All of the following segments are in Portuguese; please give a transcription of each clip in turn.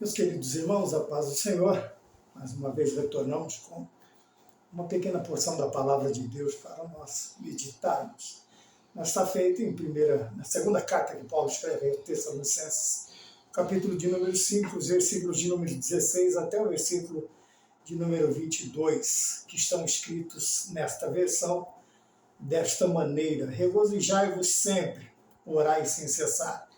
Meus queridos irmãos, a paz do Senhor, mais uma vez retornamos com uma pequena porção da palavra de Deus para nós meditarmos. Mas está feito na segunda carta que Paulo escreve aos Tessalonicenses, capítulo de número 5, os versículos de número 16 até o versículo de número 22, que estão escritos nesta versão, desta maneira: regozijai-vos sempre, orai sem cessar.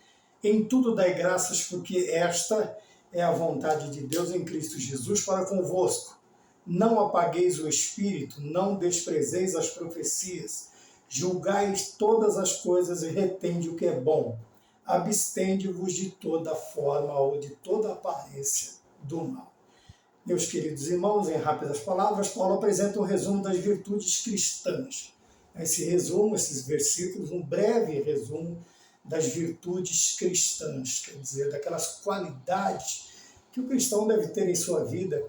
Em tudo dai graças, porque esta é a vontade de Deus em Cristo Jesus para convosco. Não apagueis o Espírito, não desprezeis as profecias, julgais todas as coisas e retende o que é bom. Abstende-vos de toda forma ou de toda aparência do mal. Meus queridos irmãos, em rápidas palavras, Paulo apresenta um resumo das virtudes cristãs. Esse resumo, esses versículos, um breve resumo das virtudes cristãs, quer dizer, daquelas qualidades que o cristão deve ter em sua vida,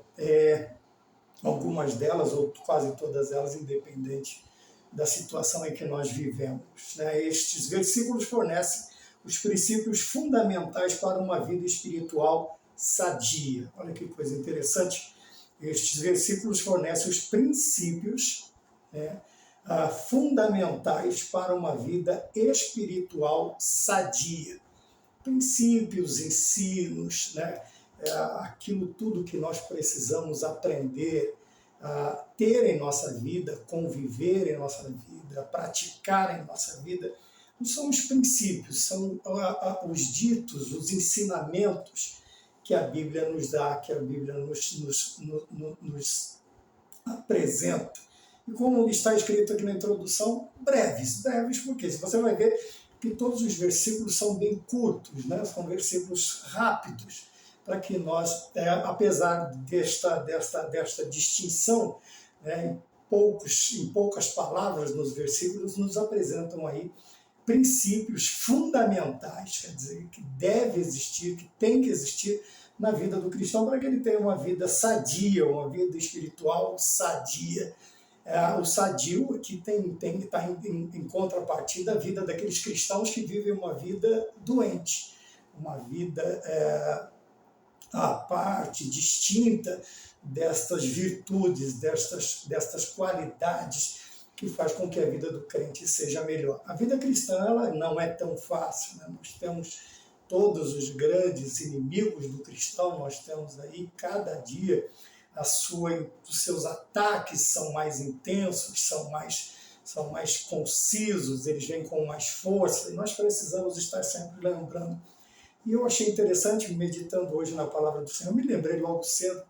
algumas delas, ou quase todas elas, independente da situação em que nós vivemos. Estes versículos fornecem os princípios fundamentais para uma vida espiritual sadia. Olha que coisa interessante. Estes versículos fornecem os princípios fundamentais para uma vida espiritual sadia. Princípios, ensinos, aquilo tudo que nós precisamos aprender, ter em nossa vida, conviver em nossa vida, praticar em nossa vida, não são os princípios, são os ditos, os ensinamentos que a Bíblia nos dá, que a Bíblia nos apresenta. E como está escrito aqui na introdução, breves, porque você vai ver que todos os versículos são bem curtos, são versículos rápidos, para que nós, apesar desta distinção, em poucas palavras nos versículos, nos apresentam aí princípios fundamentais, quer dizer, que deve existir, que tem que existir na vida do cristão para que ele tenha uma vida sadia, uma vida espiritual sadia. O sadio aqui está em contrapartida da vida daqueles cristãos que vivem uma vida doente, uma vida à parte, distinta destas virtudes, destas qualidades que faz com que a vida do crente seja melhor. A vida cristã ela não é tão fácil, Nós temos todos os grandes inimigos do cristão, nós temos aí cada dia os seus ataques são mais intensos, são mais concisos, eles vêm com mais força, e nós precisamos estar sempre lembrando. E eu achei interessante, meditando hoje na palavra do Senhor, me lembrei logo cedo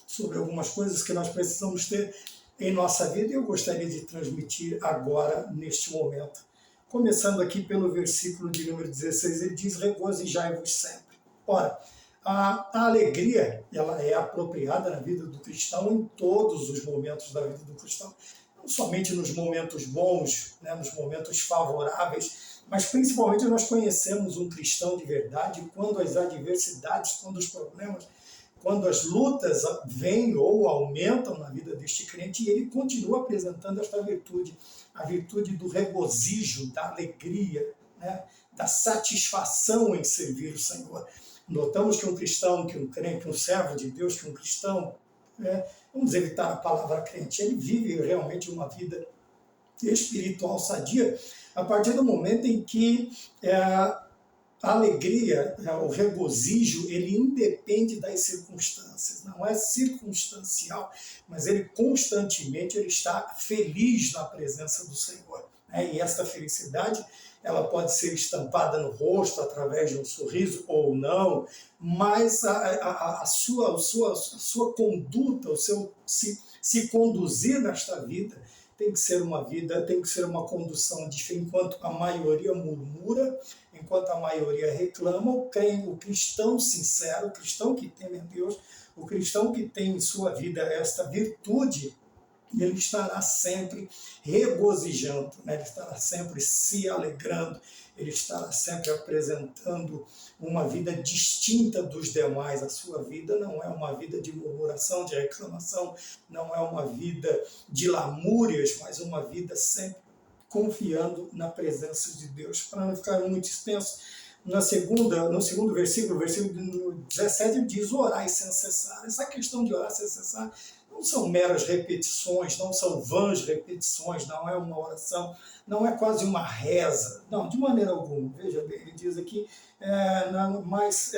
sobre algumas coisas que nós precisamos ter em nossa vida, e eu gostaria de transmitir agora, neste momento. Começando aqui pelo versículo de número 16, ele diz: regozijai-vos sempre. Ora, a alegria ela é apropriada na vida do cristão em todos os momentos da vida do cristão, não somente nos momentos bons, nos momentos favoráveis, mas principalmente nós conhecemos um cristão de verdade quando as adversidades, quando os problemas, quando as lutas vêm ou aumentam na vida deste crente, e ele continua apresentando esta virtude, a virtude do regozijo, da alegria, da satisfação em servir o Senhor. Notamos que um cristão, que um crente, que um servo de Deus, que um cristão, vamos evitar a palavra crente, ele vive realmente uma vida espiritual sadia a partir do momento em que a alegria, o regozijo, ele independe das circunstâncias, não é circunstancial, mas ele constantemente está feliz na presença do Senhor. E esta felicidade ela pode ser estampada no rosto através de um sorriso ou não, mas a sua conduta, o seu se conduzir nesta vida tem que ser uma condução de fé. Enquanto a maioria murmura, enquanto a maioria reclama, o cristão sincero, o cristão que teme a Deus, o cristão que tem em sua vida esta virtude, ele estará sempre regozijando, ele estará sempre se alegrando, ele estará sempre apresentando uma vida distinta dos demais. A sua vida não é uma vida de murmuração, de reclamação, não é uma vida de lamúrias, mas uma vida sempre confiando na presença de Deus. Para não ficar muito extenso, no segundo versículo, versículo 17, ele diz: orai sem cessar. Essa questão de orar sem cessar não são meras repetições, não são vãs repetições, não é uma oração, não é quase uma reza, não, de maneira alguma. Veja bem, ele diz aqui, mas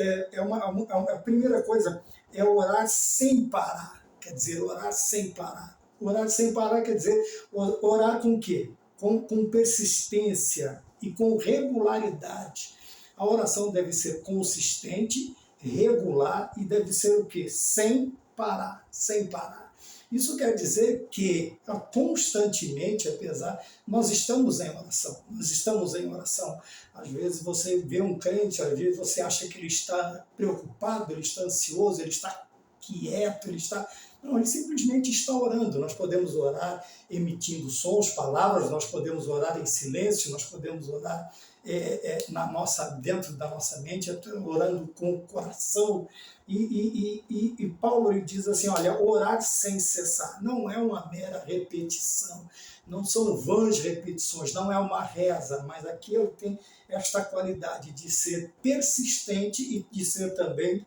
a primeira coisa é orar sem parar, quer dizer, orar sem parar. Orar sem parar quer dizer orar com o quê? Com persistência e com regularidade. A oração deve ser consistente, regular e deve ser o quê? Sem parar, sem parar. Isso quer dizer que constantemente, apesar, nós estamos em oração, Às vezes você vê um crente, às vezes você acha que ele está preocupado, ele está ansioso, ele está quieto, Não, ele simplesmente está orando. Nós podemos orar emitindo sons, palavras, nós podemos orar em silêncio, nós podemos orar dentro da nossa mente, orando com o coração. E Paulo ele diz assim, olha, orar sem cessar não é uma mera repetição, não são vãs repetições, não é uma reza, mas aqui eu tenho esta qualidade de ser persistente e de ser também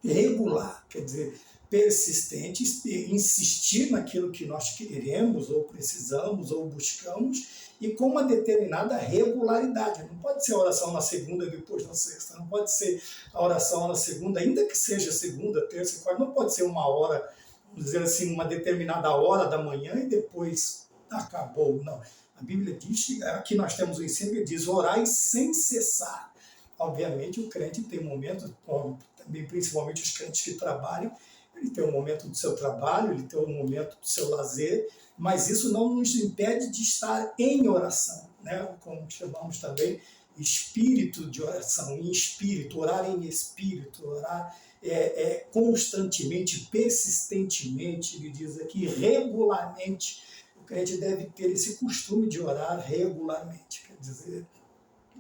regular, quer dizer, persistente, insistir naquilo que nós queremos, ou precisamos, ou buscamos, e com uma determinada regularidade. Não pode ser a oração na segunda e depois na sexta, não pode ser a oração na segunda, ainda que seja segunda, terça e quarta, não pode ser uma hora, vamos dizer assim, uma determinada hora da manhã e depois acabou, não. A Bíblia diz, aqui nós temos o ensino que diz, orai sem cessar. Obviamente o crente tem momentos, também principalmente os crentes que trabalham, ele tem um momento do seu trabalho, ele tem um momento do seu lazer, mas isso não nos impede de estar em oração, né? Como chamamos também espírito de oração, em espírito, orar em espírito, orar constantemente, persistentemente, ele diz aqui, regularmente. O crente deve ter esse costume de orar regularmente, quer dizer,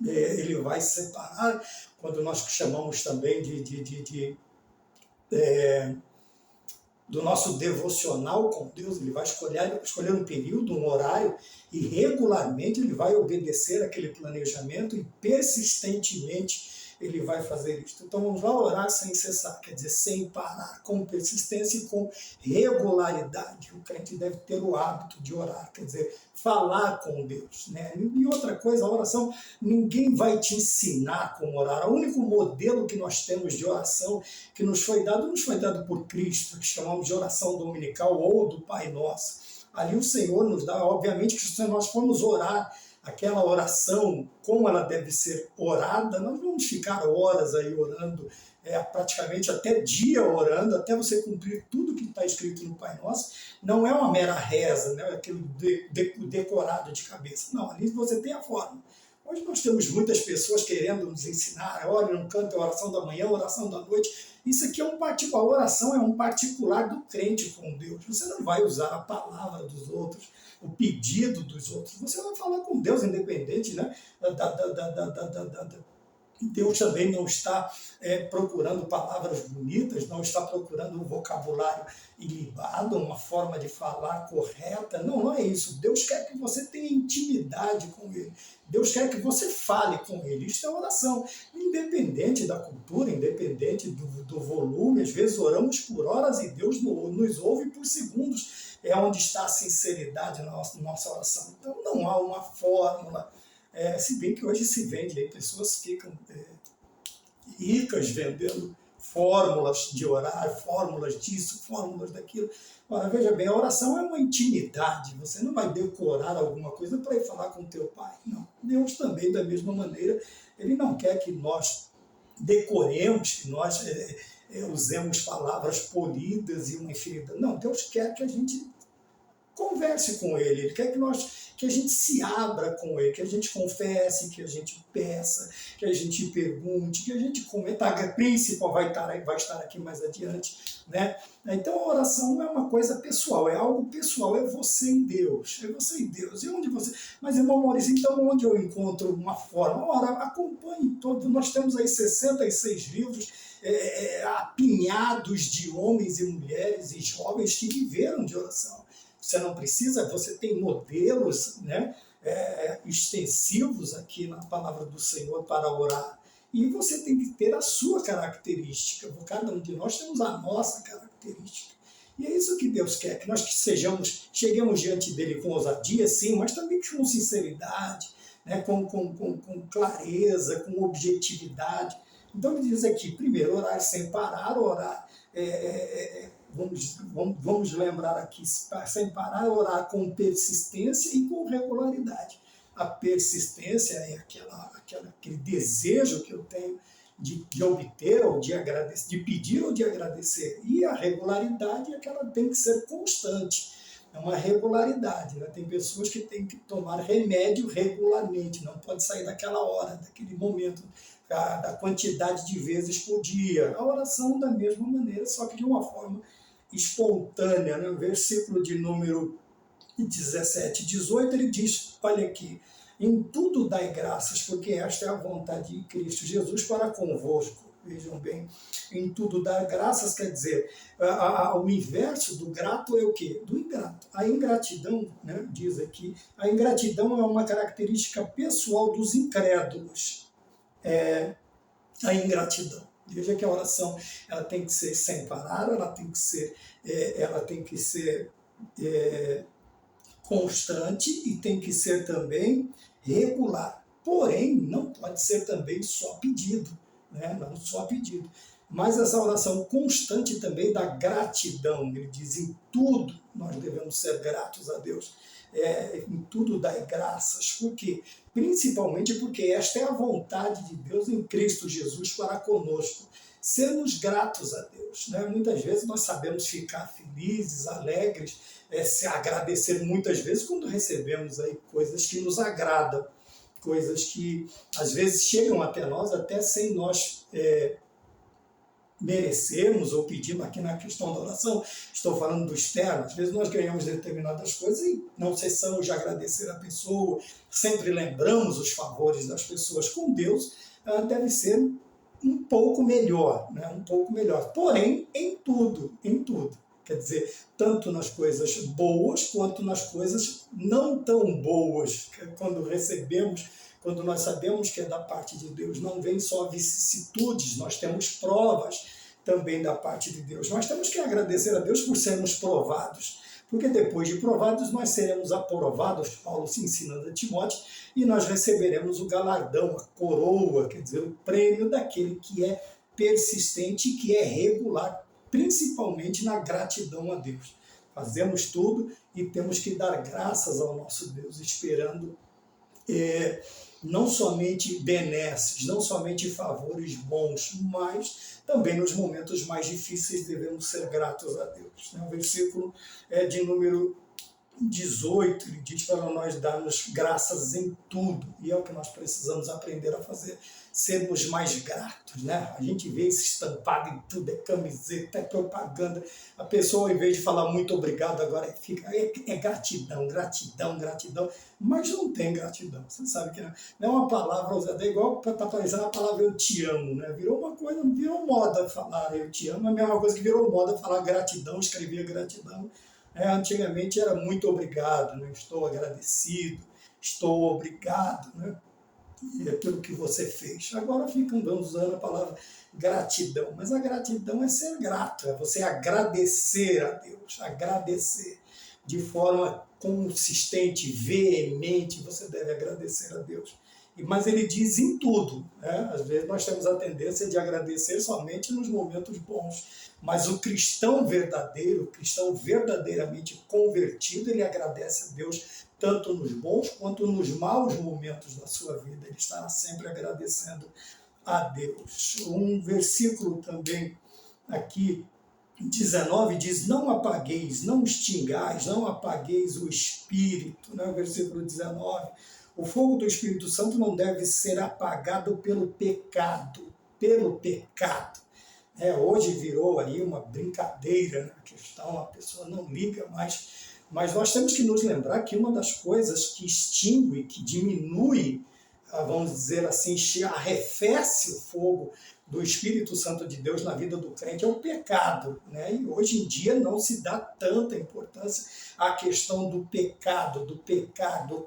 ele vai separar, quando nós chamamos também do nosso devocional com Deus, ele vai escolher um período, um horário, e regularmente ele vai obedecer aquele planejamento e persistentemente ele vai fazer isso. Então vamos lá orar sem cessar, quer dizer, sem parar, com persistência e com regularidade. O crente deve ter o hábito de orar, quer dizer, falar com Deus, né? E outra coisa, a oração, ninguém vai te ensinar como orar. O único modelo que nós temos de oração que nos foi dado por Cristo, que chamamos de oração dominical ou do Pai Nosso. Ali o Senhor nos dá, obviamente que se nós formos orar aquela oração, como ela deve ser orada, nós vamos ficar horas aí orando, praticamente até dia orando, até você cumprir tudo que está escrito no Pai Nosso. Não é uma mera reza, né? Aquilo decorado de cabeça. Não, ali você tem a forma. Hoje nós temos muitas pessoas querendo nos ensinar, olha, não canta a oração da manhã, a oração da noite. Isso aqui é um particular, a oração é um particular do crente com Deus. Você não vai usar a palavra dos outros, o pedido dos outros. Você vai falar com Deus, independente, né? Deus também não está procurando palavras bonitas, não está procurando um vocabulário ilibado, uma forma de falar correta. Não, não é isso. Deus quer que você tenha intimidade com Ele. Deus quer que você fale com Ele. Isso é oração. Independente da cultura, independente do volume, às vezes oramos por horas e Deus nos ouve por segundos. É onde está a sinceridade na nossa oração. Então não há uma fórmula. Se bem que hoje se vende, aí pessoas ficam ricas vendendo fórmulas de orar, fórmulas disso, fórmulas daquilo. Ora, veja bem, a oração é uma intimidade, você não vai decorar alguma coisa para ir falar com o teu pai, não. Deus também, da mesma maneira, Ele não quer que nós decoremos, que nós usemos palavras polidas e uma infinidade. Não, Deus quer que a gente converse com Ele, Ele quer que a gente se abra com Ele, que a gente confesse, que a gente peça, que a gente pergunte, que a gente cometa. A príncipe vai estar aqui mais adiante, né? Então a oração é uma coisa pessoal, é algo pessoal, é você e Deus, E onde você... Mas, irmão Maurício, então onde eu encontro uma forma? Ora, acompanhe todo, nós temos aí 66 livros, apinhados de homens e mulheres e jovens que viveram de oração. Você não precisa, você tem modelos, né, extensivos aqui na palavra do Senhor para orar. E você tem que ter a sua característica. Cada um de nós temos a nossa característica. E é isso que Deus quer, que nós cheguemos diante dele com ousadia, sim, mas também com sinceridade, né, com clareza, com objetividade. Então ele diz aqui, primeiro, orar sem parar, orar, vamos lembrar aqui, sem parar, orar com persistência e com regularidade. A persistência é aquele desejo que eu tenho de obter ou de agradecer, de pedir ou de agradecer. E a regularidade é que ela tem que ser constante. É uma regularidade. Né? Tem pessoas que têm que tomar remédio regularmente, não pode sair daquela hora, daquele momento, da quantidade de vezes por dia. A oração da mesma maneira, só que de uma forma espontânea. Né? No versículo de número 17, 18, ele diz, olha aqui, em tudo dai graças, porque esta é a vontade de Cristo Jesus para convosco. Vejam bem, em tudo dar graças quer dizer, o inverso do grato é o quê? Do ingrato. A ingratidão, né, diz aqui, a ingratidão é uma característica pessoal dos incrédulos. A ingratidão. Veja que a oração ela tem que ser sem parar, ela tem que ser constante e tem que ser também regular. Porém, não pode ser também só pedido, né? Não só pedido. Mas essa oração constante também da gratidão. Ele diz, em tudo nós devemos ser gratos a Deus. Em tudo dai graças. Por quê? Principalmente porque esta é a vontade de Deus em Cristo Jesus para conosco. Sermos gratos a Deus. Né? Muitas vezes nós sabemos ficar felizes, alegres, se agradecer muitas vezes quando recebemos aí coisas que nos agradam, coisas que às vezes chegam até nós até sem nós merecemos ou pedimos. Aqui na questão da oração, estou falando do externo, às vezes nós ganhamos determinadas coisas e não cessamos de agradecer a pessoa, sempre lembramos os favores das pessoas. Com Deus deve ser um pouco melhor, né? Um pouco melhor, porém em tudo. Quer dizer, tanto nas coisas boas quanto nas coisas não tão boas. Quando recebemos, quando nós sabemos que é da parte de Deus, não vem só vicissitudes, nós temos provas também da parte de Deus. Nós temos que agradecer a Deus por sermos provados, porque depois de provados nós seremos aprovados, Paulo se ensinando a Timóteo, e nós receberemos o galardão, a coroa, quer dizer, o prêmio daquele que é persistente e que é regular, principalmente na gratidão a Deus. Fazemos tudo e temos que dar graças ao nosso Deus, esperando não somente benesses, não somente favores bons, mas também nos momentos mais difíceis devemos ser gratos a Deus. O versículo de número 18, ele diz para nós darmos graças em tudo, e é o que nós precisamos aprender a fazer, sermos mais gratos, né? A gente vê isso estampado em tudo, é camiseta, é propaganda, a pessoa, ao invés de falar muito obrigado, agora fica, gratidão, mas não tem gratidão, você sabe que não é uma palavra usada, é igual está parecendo a palavra eu te amo, né? Virou uma coisa, virou moda falar eu te amo, é a mesma coisa que virou moda falar gratidão, escrever gratidão. Antigamente era muito obrigado, né? Estou agradecido, estou obrigado, né? Pelo que você fez. Agora ficam usando a palavra gratidão, mas a gratidão é ser grato, é você agradecer a Deus, agradecer de forma consistente, veemente, você deve agradecer a Deus. Mas ele diz em tudo, né? Às vezes nós temos a tendência de agradecer somente nos momentos bons, mas o cristão verdadeiro, o cristão verdadeiramente convertido, ele agradece a Deus tanto nos bons quanto nos maus momentos da sua vida. Ele estará sempre agradecendo a Deus. Um versículo também aqui, 19, diz, não apagueis, não extingais, não apagueis o Espírito. Né? O versículo 19, o fogo do Espírito Santo não deve ser apagado pelo pecado, hoje virou aí uma brincadeira na questão, a pessoa não liga mais, mas nós temos que nos lembrar que uma das coisas que extingue, que diminui vamos dizer assim, arrefece o fogo do Espírito Santo de Deus na vida do crente, é o pecado, né? E hoje em dia não se dá tanta importância à questão do pecado, do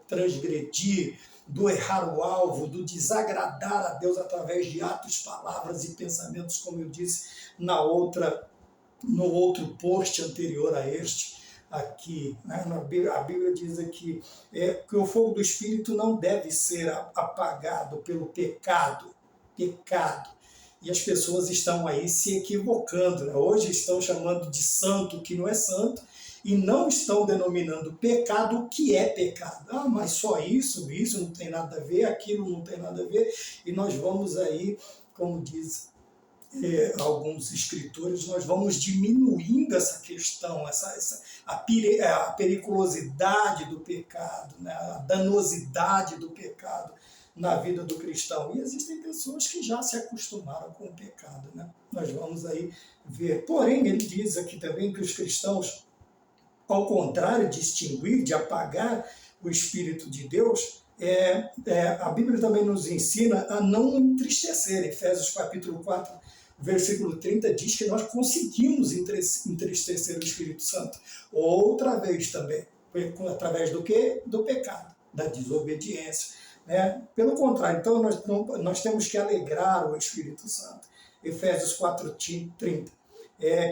transgredir, do errar o alvo, do desagradar a Deus através de atos, palavras e pensamentos, como eu disse no outro post anterior a este, aqui, né? A Bíblia diz aqui que o fogo do Espírito não deve ser apagado pelo pecado. E as pessoas estão aí se equivocando, né? Hoje estão chamando de santo o que não é santo e não estão denominando pecado o que é pecado. Ah, mas só isso não tem nada a ver, aquilo não tem nada a ver, e nós vamos aí, como diz alguns escritores, nós vamos diminuindo essa questão, a periculosidade do pecado, né? A danosidade do pecado na vida do cristão. E existem pessoas que já se acostumaram com o pecado, né? Nós vamos aí ver. Porém, ele diz aqui também que os cristãos, ao contrário de extinguir, de apagar o Espírito de Deus, a Bíblia também nos ensina a não entristecer. Efésios capítulo 4, versículo 30 diz que nós conseguimos entristecer o Espírito Santo. Outra vez também, através do quê? Do pecado, da desobediência. Pelo contrário, então nós temos que alegrar o Espírito Santo. Efésios 4:30.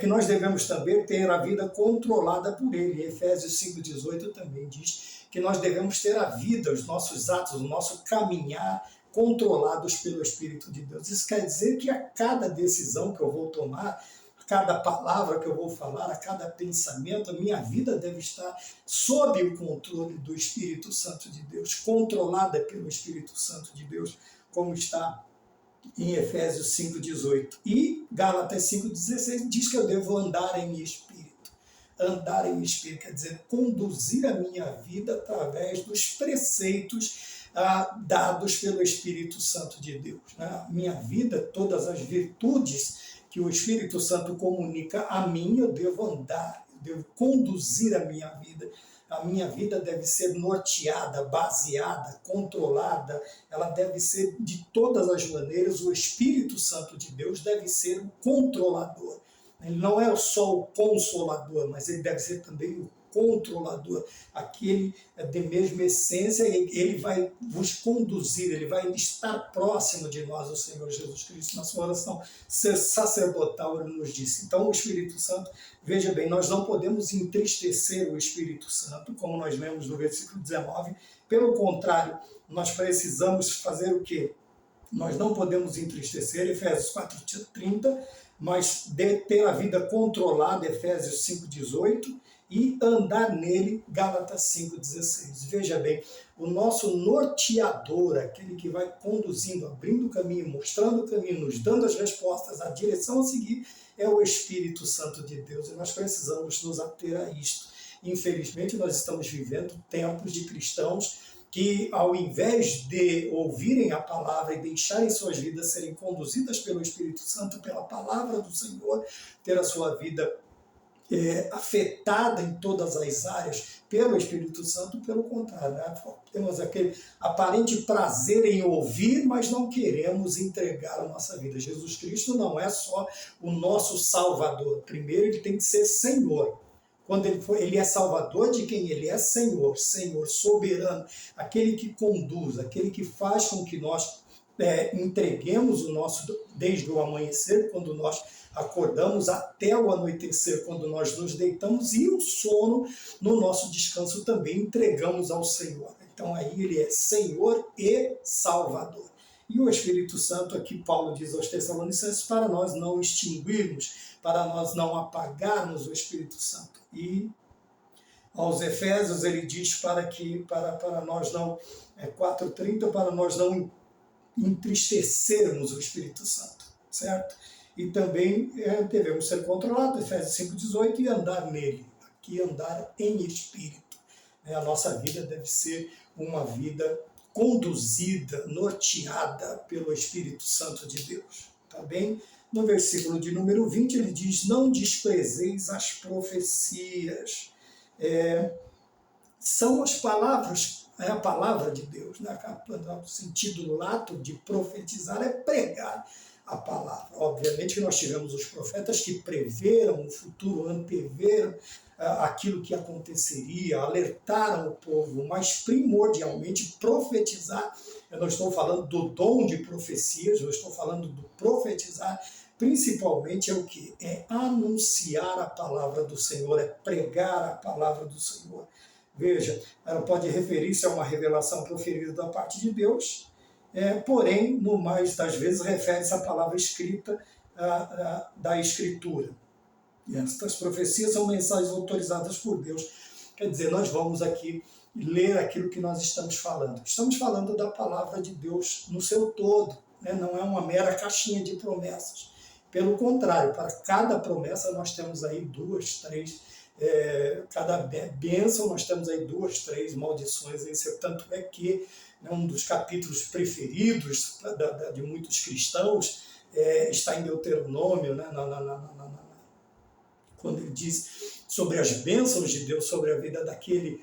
Que nós devemos também ter a vida controlada por ele. Efésios 5:18 também diz que nós devemos ter a vida, os nossos atos, o nosso caminhar controlados pelo Espírito de Deus. Isso quer dizer que a cada decisão que eu vou tomar, a cada palavra que eu vou falar, a cada pensamento, a minha vida deve estar sob o controle do Espírito Santo de Deus, controlada pelo Espírito Santo de Deus, como está em Efésios 5:18. E Gálatas 5:16 diz que eu devo andar em espírito. Andar em espírito quer dizer conduzir a minha vida através dos preceitos dados pelo Espírito Santo de Deus. A minha vida, todas as virtudes que o Espírito Santo comunica a mim, eu devo andar, eu devo conduzir a minha vida. A minha vida deve ser norteada, baseada, controlada, ela deve ser de todas as maneiras, o Espírito Santo de Deus deve ser o controlador. Ele não é só o consolador, mas ele deve ser também o controlador, aquele de mesma essência, ele vai vos conduzir, ele vai estar próximo de nós, o Senhor Jesus Cristo. Na sua oração sacerdotal, ele nos disse. Então, o Espírito Santo, veja bem, nós não podemos entristecer o Espírito Santo, como nós lemos no versículo 19, pelo contrário, nós precisamos fazer o quê? Nós não podemos entristecer, Efésios 4:30, mas ter a vida controlada, Efésios 5:18, e andar nele, Gálatas 5:16. Veja bem, o nosso norteador, aquele que vai conduzindo, abrindo o caminho, mostrando o caminho, nos dando as respostas, a direção a seguir, é o Espírito Santo de Deus. E nós precisamos nos ater a isto. Infelizmente, nós estamos vivendo tempos de cristãos que, ao invés de ouvirem a palavra e deixarem suas vidas serem conduzidas pelo Espírito Santo, pela palavra do Senhor, ter a sua vida afetada em todas as áreas pelo Espírito Santo, pelo contrário, né? Temos aquele aparente prazer em ouvir, mas não queremos entregar a nossa vida. Jesus Cristo não é só o nosso Salvador. Primeiro, ele tem que ser Senhor. Quando ele é Salvador de quem ele é Senhor, Senhor soberano, aquele que conduz, aquele que faz com que nós entreguemos o nosso, desde o amanhecer, quando nós acordamos, até o anoitecer, quando nós nos deitamos, e o sono, no nosso descanso, também entregamos ao Senhor. Então aí ele é Senhor e Salvador. E o Espírito Santo, aqui Paulo diz aos Tessalonicenses, para nós não extinguirmos, para nós não apagarmos o Espírito Santo. E aos Efésios ele diz para nós não, 4:30, para nós não entristecermos o Espírito Santo, certo? E também devemos ser controlados, Efésios 5:18, e andar nele, aqui andar em espírito. A nossa vida deve ser uma vida conduzida, norteada pelo Espírito Santo de Deus, tá bem? No versículo de número 20 ele diz, não desprezeis as profecias. São as palavras é a palavra de Deus, né? O sentido lato de profetizar é pregar a palavra. Obviamente que nós tivemos os profetas que preveram o futuro, anteveram aquilo que aconteceria, alertaram o povo, mas primordialmente profetizar. Eu não estou falando do dom de profecias, eu estou falando do profetizar. Principalmente é o que? É anunciar a palavra do Senhor, é pregar a palavra do Senhor. Veja, ela pode referir-se a uma revelação proferida da parte de Deus, porém, no mais das vezes, refere-se à palavra escrita da Escritura. E estas profecias são mensagens autorizadas por Deus. Quer dizer, nós vamos aqui ler aquilo que nós estamos falando. Estamos falando da palavra de Deus no seu todo, né? Não é uma mera caixinha de promessas. Pelo contrário, para cada promessa nós temos aí 2, 3, cada bênção nós temos aí 2, 3 maldições. Tanto é que um dos capítulos preferidos de muitos cristãos está em Deuteronômio, né? Quando ele diz sobre as bênçãos de Deus, sobre a vida daquele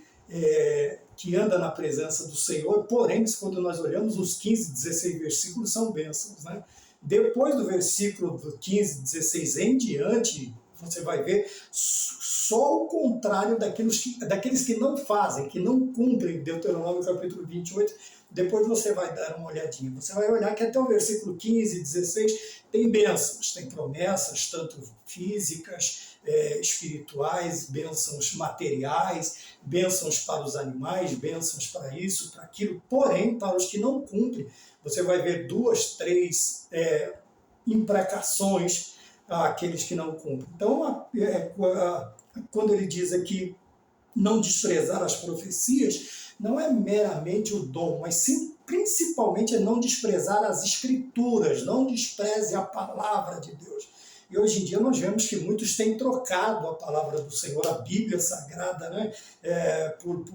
que anda na presença do Senhor. Porém, quando nós olhamos os 15, 16 versículos, são bênçãos, né? Depois do versículo 15, 16 em diante, você vai ver só o contrário daqueles que não fazem, que não cumprem. Deuteronômio capítulo 28, depois você vai dar uma olhadinha. Você vai olhar que até o versículo 15, 16 tem bênçãos, tem promessas, tanto físicas, espirituais, bênçãos materiais, bênçãos para os animais, bênçãos para isso, para aquilo. Porém, para os que não cumprem, você vai ver 2, 3 imprecações àqueles que não cumprem. Então, quando ele diz aqui não desprezar as profecias, não é meramente o dom, mas sim, principalmente é não desprezar as escrituras, não despreze a palavra de Deus. E hoje em dia nós vemos que muitos têm trocado a palavra do Senhor, a Bíblia Sagrada, né, por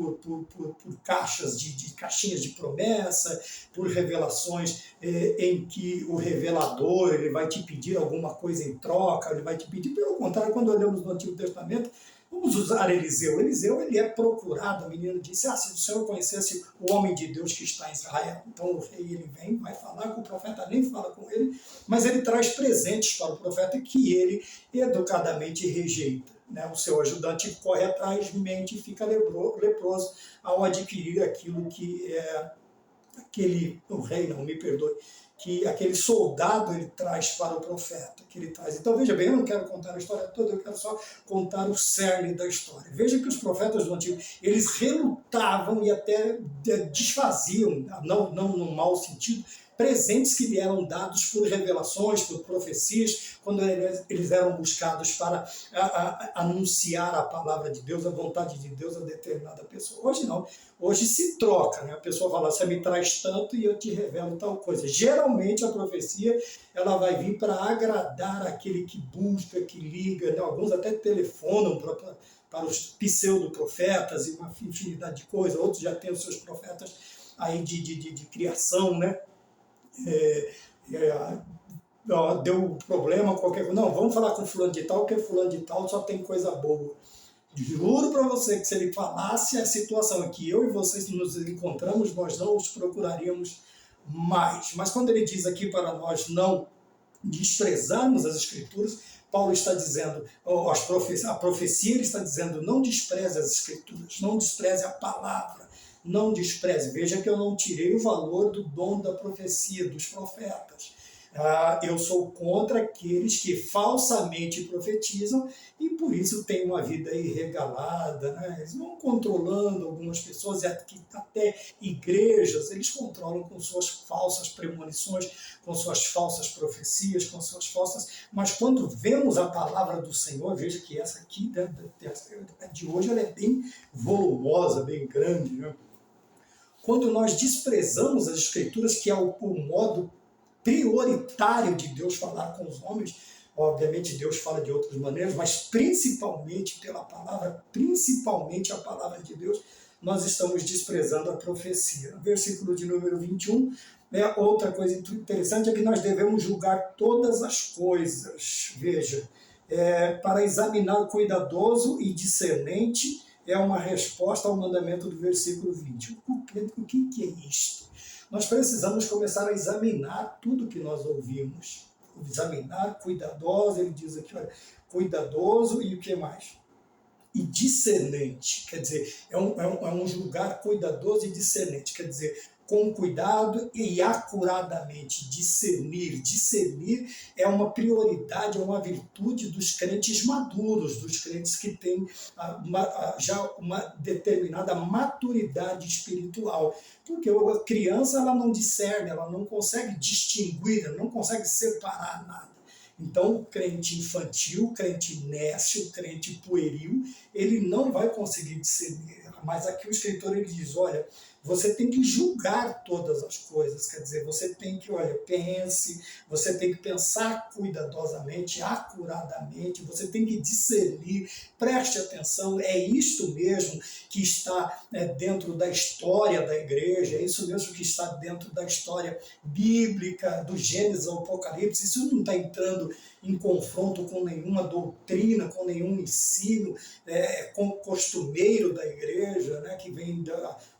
caixinhas de promessa, por revelações em que o revelador ele vai te pedir alguma coisa em troca, ele vai te pedir. Pelo contrário, quando olhamos no Antigo Testamento, vamos usar Eliseu. Eliseu ele é procurado, a menina disse, se o Senhor conhecesse o homem de Deus que está em Israel. Então o rei ele vem, vai falar com o profeta, nem fala com ele, mas ele traz presentes para o profeta que ele educadamente rejeita. Né? O seu ajudante corre atrás, mente e fica leproso ao adquirir aquilo que o rei, não me perdoe, que aquele soldado ele traz para o profeta, que ele traz. Então veja bem, eu não quero contar a história toda, eu quero só contar o cerne da história. Veja que os profetas do Antigo, eles relutavam e até desfaziam, não no mau sentido, presentes que lhe eram dados por revelações, por profecias, quando eles eram buscados para anunciar a palavra de Deus, a vontade de Deus a determinada pessoa. Hoje não, hoje se troca, né? A pessoa fala, você me traz tanto e eu te revelo tal coisa. Geralmente a profecia ela vai vir para agradar aquele que busca, que liga, né? Alguns até telefonam para os pseudo-profetas e uma infinidade de coisas, outros já têm os seus profetas aí de criação, né? Deu problema, qualquer coisa. Não, vamos falar com fulano de tal, porque fulano de tal só tem coisa boa. Juro para você que se ele falasse a situação que eu e vocês nos encontramos, nós não os procuraríamos mais. Mas quando ele diz aqui para nós não desprezarmos as Escrituras, Paulo está dizendo, a profecia ele está dizendo, não despreze as Escrituras, não despreze a palavra, não despreze. Veja que eu não tirei o valor do dom da profecia, dos profetas. Eu sou contra aqueles que falsamente profetizam e por isso têm uma vida irregalada, né? Eles vão controlando algumas pessoas, e até igrejas, eles controlam com suas falsas premonições, com suas falsas profecias, com suas falsas... Mas quando vemos a palavra do Senhor, veja que essa aqui, de hoje, ela é bem volumosa, bem grande, né? Quando nós desprezamos as Escrituras, que é o modo prioritário de Deus falar com os homens, obviamente Deus fala de outras maneiras, mas principalmente pela palavra, principalmente a palavra de Deus, nós estamos desprezando a profecia. No versículo de número 21, outra coisa interessante é que nós devemos julgar todas as coisas, veja, para examinar cuidadoso e discernente é uma resposta ao mandamento do versículo 20. O que é isto? Nós precisamos começar a examinar tudo que nós ouvimos. Examinar, cuidadoso, ele diz aqui, olha, cuidadoso e o que mais? E discernente, quer dizer, é um julgar cuidadoso e discernente, quer dizer, com cuidado e acuradamente, discernir. Discernir é uma prioridade, é uma virtude dos crentes maduros, dos crentes que têm já uma determinada maturidade espiritual. Porque a criança ela não discerne, ela não consegue distinguir, ela não consegue separar nada. Então, o crente infantil, o crente nécio, o crente pueril, ele não vai conseguir discernir. Mas aqui o escritor ele diz, olha, você tem que julgar todas as coisas, quer dizer, você tem que, olha, pense, você tem que pensar cuidadosamente, acuradamente, você tem que discernir, preste atenção, é isto mesmo que está dentro da história da igreja, é isso mesmo que está dentro da história bíblica, do Gênesis ao Apocalipse, isso não está entrando em confronto com nenhuma doutrina, com nenhum ensino costumeiro da igreja, né, que vem do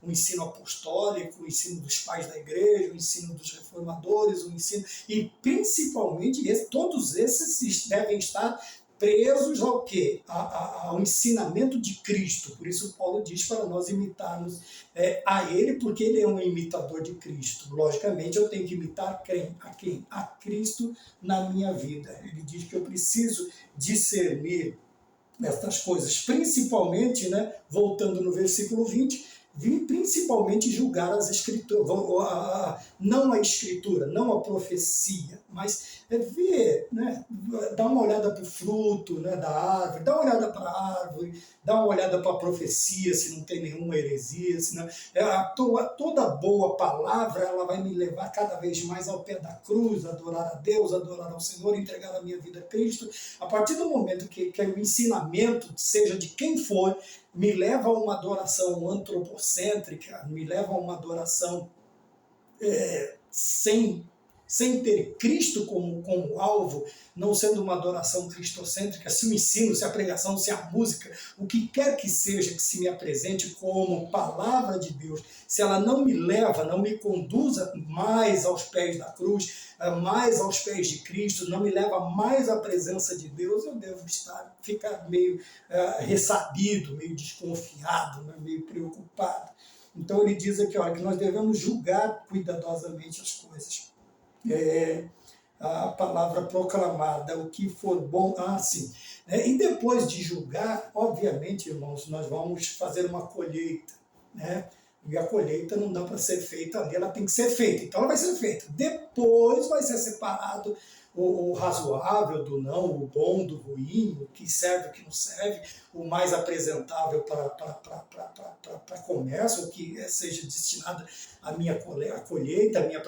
ensino apostólico, o ensino dos pais da igreja, o ensino dos reformadores, o ensino, e principalmente todos esses devem estar presos ao quê? Ao ensinamento de Cristo. Por isso Paulo diz para nós imitarmos a ele, porque ele é um imitador de Cristo. Logicamente eu tenho que imitar a quem? A Cristo na minha vida. Ele diz que eu preciso discernir estas coisas, principalmente, né, voltando no versículo 20, principalmente julgar as escrituras, não a escritura, não a profecia, mas ver, né, dar uma olhada para o fruto, né, da árvore, dar uma olhada para a árvore, dar uma olhada para a profecia, se não tem nenhuma heresia, se não, toda boa palavra ela vai me levar cada vez mais ao pé da cruz, adorar a Deus, adorar ao Senhor, entregar a minha vida a Cristo. A partir do momento que o ensinamento, seja de quem for, me leva a uma adoração antropocêntrica, me leva a uma adoração sem ter Cristo como alvo, não sendo uma adoração cristocêntrica, se o ensino, se a pregação, se a música, o que quer que seja que se me apresente como palavra de Deus, se ela não me leva, não me conduza mais aos pés da cruz, mais aos pés de Cristo, não me leva mais à presença de Deus, eu devo ficar meio ressabido, meio desconfiado, né, meio preocupado. Então ele diz aqui, olha, que nós devemos julgar cuidadosamente as coisas. A palavra proclamada, o que for bom, sim. E depois de julgar, obviamente, irmãos, nós vamos fazer uma colheita, né? E a colheita não dá para ser feita ali, ela tem que ser feita, então ela vai ser feita. Depois vai ser separado o razoável do não, o bom do ruim, o que serve, o que não serve, o mais apresentável para comércio, o que seja destinado à minha colheita, à minha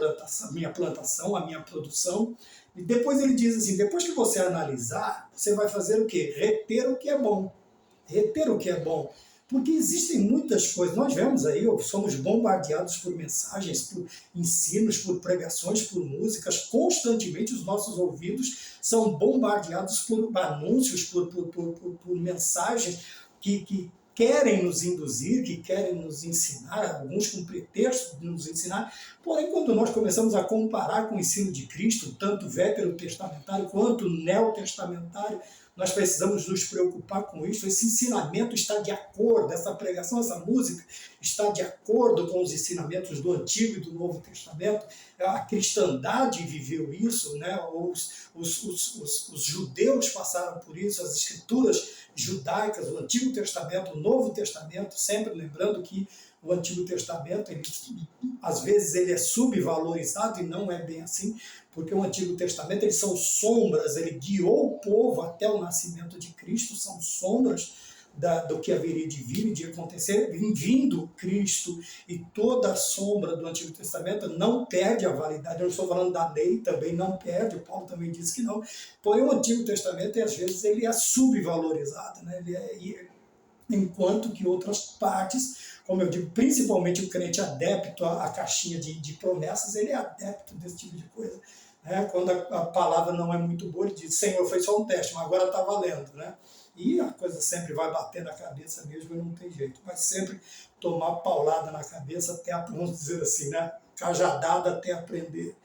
plantação, à minha produção. E depois ele diz assim, depois que você analisar, você vai fazer o quê? Reter o que é bom. Reter o que é bom. Porque existem muitas coisas, nós vemos aí, somos bombardeados por mensagens, por ensinos, por pregações, por músicas, constantemente os nossos ouvidos são bombardeados por anúncios, por mensagens que querem nos induzir, que querem nos ensinar, alguns com pretexto de nos ensinar, porém quando nós começamos a comparar com o ensino de Cristo, tanto veterotestamentário quanto neotestamentário, nós precisamos nos preocupar com isso. Esse ensinamento está de acordo, essa pregação, essa música está de acordo com os ensinamentos do Antigo e do Novo Testamento. A cristandade viveu isso, né? Os judeus passaram por isso, as escrituras judaicas, o Antigo Testamento, o Novo Testamento, sempre lembrando que o Antigo Testamento, às vezes ele é subvalorizado e não é bem assim, porque o Antigo Testamento eles são sombras, ele guiou o povo até o nascimento de Cristo, são sombras do que haveria de vir e de acontecer, vindo Cristo, e toda a sombra do Antigo Testamento não perde a validade. Eu não estou falando da lei, também não perde, o Paulo também disse que não, porém o Antigo Testamento, às vezes, ele é subvalorizado, né? Enquanto que outras partes, como eu digo, principalmente o crente adepto à caixinha de promessas, ele é adepto desse tipo de coisa. Né? Quando a palavra não é muito boa, ele diz, Senhor, foi só um teste, mas agora está valendo. Né? E a coisa sempre vai bater na cabeça mesmo e não tem jeito. Vai sempre tomar paulada na cabeça até, vamos dizer assim, né? Cajadada até aprender.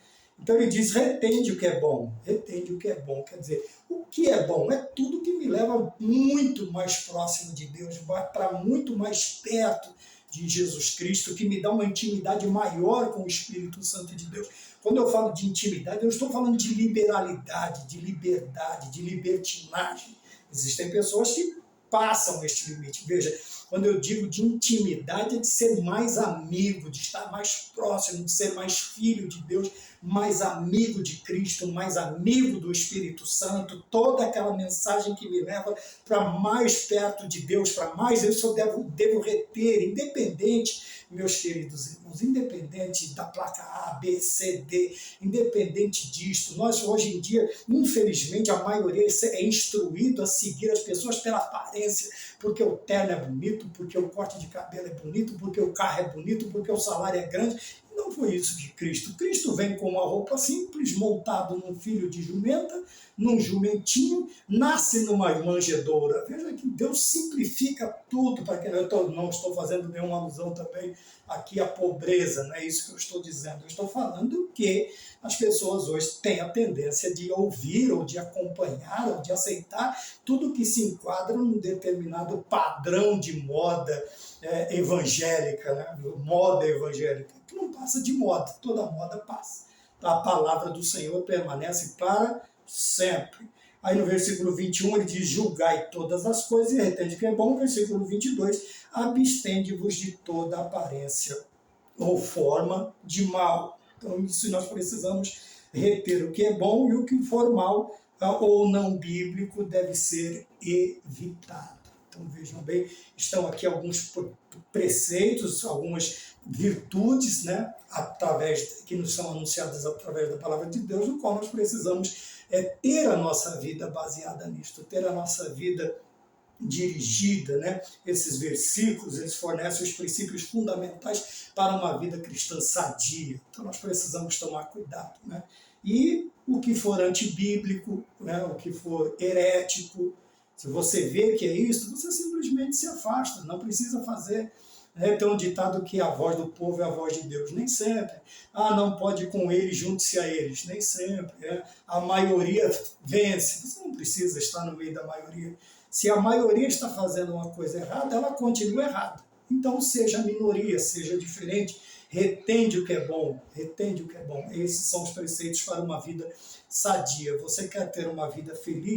Então ele diz, retende o que é bom. Retende o que é bom. Quer dizer, o que é bom? É tudo que me leva muito mais próximo de Deus, para muito mais perto de Jesus Cristo, que me dá uma intimidade maior com o Espírito Santo de Deus. Quando eu falo de intimidade, eu estou falando de liberalidade, de liberdade, de libertinagem. Existem pessoas que passam este limite. Veja, quando eu digo de intimidade, é de ser mais amigo, de estar mais próximo, de ser mais filho de Deus, mais amigo de Cristo, mais amigo do Espírito Santo, toda aquela mensagem que me leva para mais perto de Deus, para mais, isso eu devo reter, independente, meus queridos irmãos, independente da placa A, B, C, D, independente disto, nós hoje em dia, infelizmente, a maioria é instruído a seguir as pessoas pela aparência, porque o terno é bonito, porque o corte de cabelo é bonito, porque o carro é bonito, porque o salário é grande. Não foi isso de Cristo. Cristo vem com uma roupa simples, montado num filho de jumenta, num jumentinho, nasce numa manjedoura. Veja que Deus simplifica tudo para que eu não estou fazendo nenhuma alusão também aqui à pobreza, não é isso que eu estou dizendo. Eu estou falando que as pessoas hoje têm a tendência de ouvir ou de acompanhar ou de aceitar tudo que se enquadra num determinado padrão de moda evangélica, né? Moda evangélica, que não passa de moda, toda moda passa. A palavra do Senhor permanece para sempre. Aí no versículo 21 ele diz, julgai todas as coisas e retende o que é bom. No versículo 22, abstende-vos de toda aparência ou forma de mal. Então isso nós precisamos reter o que é bom e o que for mal ou não bíblico deve ser evitado. Então vejam bem, estão aqui alguns preceitos, algumas virtudes, né, que nos são anunciadas através da palavra de Deus, no qual nós precisamos ter a nossa vida baseada nisto, ter a nossa vida dirigida, né? Esses versículos, eles fornecem os princípios fundamentais para uma vida cristã sadia. Então nós precisamos tomar cuidado, né? E o que for antibíblico, né? O que for herético, se você vê que é isso, você simplesmente se afasta, não precisa fazer. Tem um ditado que a voz do povo é a voz de Deus. Nem sempre. Ah, não pode ir com eles, junte-se a eles. Nem sempre. A maioria vence. Você não precisa estar no meio da maioria. Se a maioria está fazendo uma coisa errada, ela continua errada. Então, seja a minoria, seja diferente, retende o que é bom, retende o que é bom. Esses são os preceitos para uma vida sadia. Você quer ter uma vida feliz?